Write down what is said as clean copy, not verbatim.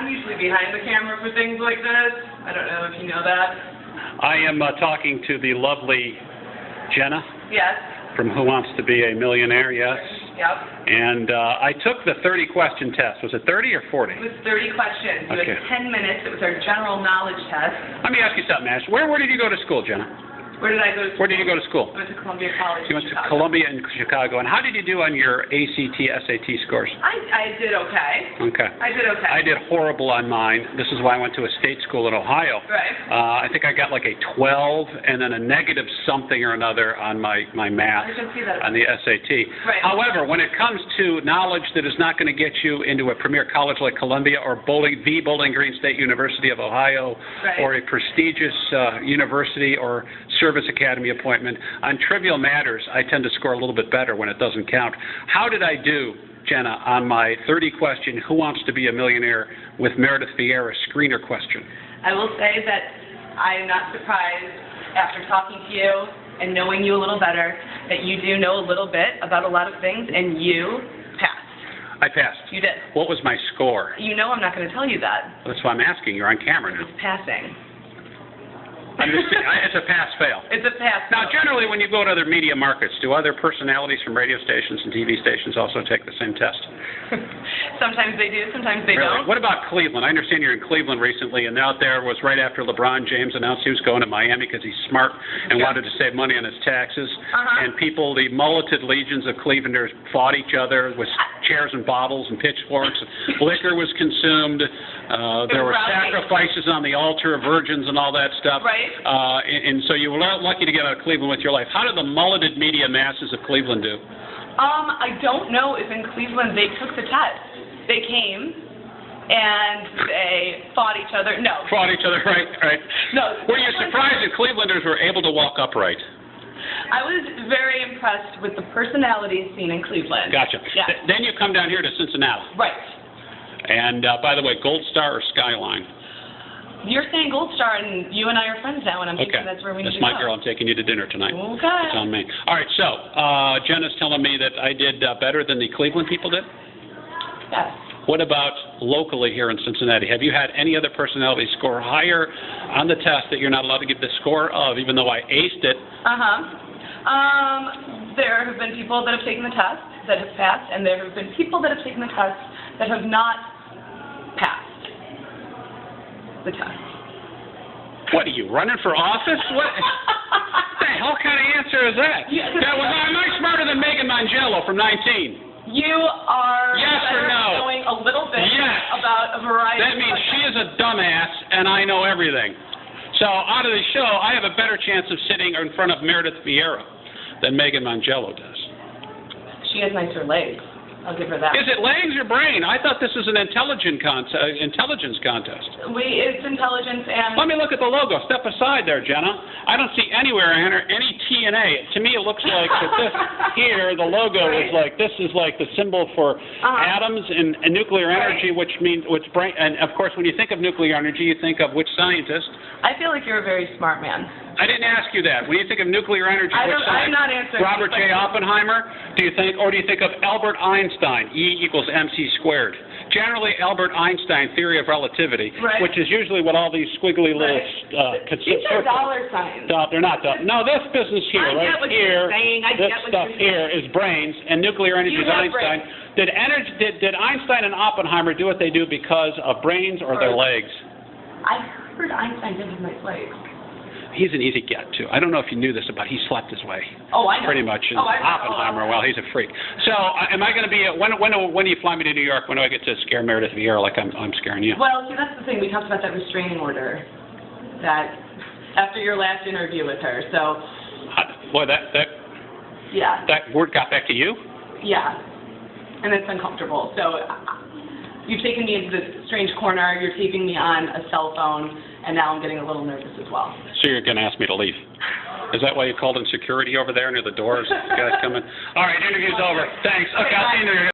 I'm usually behind the camera for things like this. I don't know if you know that. I am talking to the lovely Jenna. Yes. From Who Wants to Be a Millionaire, yes. Yep. And I took the 30-question test. Was it 30 or 40? It was 30 questions. You Okay. had 10 minutes. It was our general knowledge test. Let me ask you something, Ash. Where did you go to school, Jenna? Where did I go to school? Where did you go to school? I went to Columbia College. You went to Chicago. Columbia in Chicago. And how did you do on your ACT, SAT scores? I did okay. Okay. I did okay. I did horrible on mine. This is why I went to a state school in Ohio. Right. I think I got like a 12 and then a negative something or another on my math I can see that. on the SAT. Right. However, when it comes to knowledge that is not going to get you into a premier college like Columbia or the Bowling Green State University of Ohio, Right. or a prestigious university or service academy appointment, on trivial matters, I tend to score a little bit better when it doesn't count. How did I do, Jenna, on my 30-question Who Wants to Be a Millionaire with Meredith Vieira screener question? I will say that I am not surprised after talking to you and knowing you a little better that you do know a little bit about a lot of things, and you passed. I passed. You did. What was my score? You know I'm not going to tell you that. That's why I'm asking. You're on camera now. It's passing. It's a pass-fail. It's a pass. Now, generally, when you go to other media markets, do other personalities from radio stations and TV stations also take the same test? Sometimes they do, sometimes they Really? don't. What about Cleveland? I understand you're in Cleveland recently, and out there was right after LeBron James announced he was going to Miami because he's smart and Yeah. wanted to save money on his taxes. Uh-huh. And people, the mulleted legions of Clevelanders, fought each other with chairs and bottles and pitchforks. Liquor was consumed. There were Right. sacrifices on the altar of virgins and all that stuff. Right. And so you were lucky to get out of Cleveland with your life. How did the mulleted media masses of Cleveland do? I don't know if in Cleveland they took the test. They came and they fought each other. No. Fought each other, right. No. Were you surprised that Clevelanders were able to walk upright? I was very impressed with the personalities seen in Cleveland. Gotcha. Yeah. Then you come down here to Cincinnati. Right. And by the way, Gold Star or Skyline? You're saying Gold Star, and you and I are friends now, and I'm thinking that's where we need to go. That's my girl. I'm taking you to dinner tonight. Okay. It's on me. All right, so Jenna's telling me that I did better than the Cleveland people did? Yes. What about locally here in Cincinnati? Have you had any other personality score higher on the test that you're not allowed to give the score of, even though I aced it? There have been people that have taken the test that have passed, and there have been people that have taken the test that have not passed the test. What are you, running for office? What the hell kind of answer is that? Yeah, Am I smarter than Megan Mangello from 19? You are Yes or no? knowing a little bit Yes. about a variety That of means she subjects. is a dumbass, and I know everything. So out of the show, I have a better chance of sitting in front of Meredith Vieira than Megan Mangello does. She has nicer legs. I'll give her that. Is it legs or brain? I thought this was an intelligence contest. It's intelligence and... Let me look at the logo. Step aside there, Jenna. I don't see anywhere any T and A. To me, it looks like that this here, the logo is like, this is like the symbol for atoms and nuclear energy, which means, brain. And of course, when you think of nuclear energy, you think of which scientist? I feel like you're a very smart man. I didn't ask you that. When you think of nuclear energy, which I'm scientist? not answering. Robert J. Oppenheimer? Do you think, or do you think of Albert Einstein? E equals mc squared. Generally, Albert Einstein theory of relativity, which is usually what all these squiggly little These are dollar signs. They're not dollar. No, this business here, I get what here, you're saying. this stuff here is brains, and nuclear energy is Einstein. Did Einstein and Oppenheimer do what they do because of brains or their legs? I heard Einstein did have nice legs. He's an easy get, too. I don't know if you knew this about he slept his way. Oh, I know. Pretty much. And Oppenheimer, well, he's a freak. So, am I going to be, when do you fly me to New York? When do I get to scare Meredith Vieira like I'm scaring you? Well, see, that's the thing. We talked about that restraining order that after your last interview with her, so. Boy, Yeah. that word got back to you? Yeah. And it's uncomfortable. So, you've taken me into this strange corner. You're taping me on a cell phone, and now I'm getting a little nervous as well. So you're going to ask me to leave. Is that why you called in security over there near the doors? Guys coming? All right, interview's over. Thanks. Okay, I'll see you in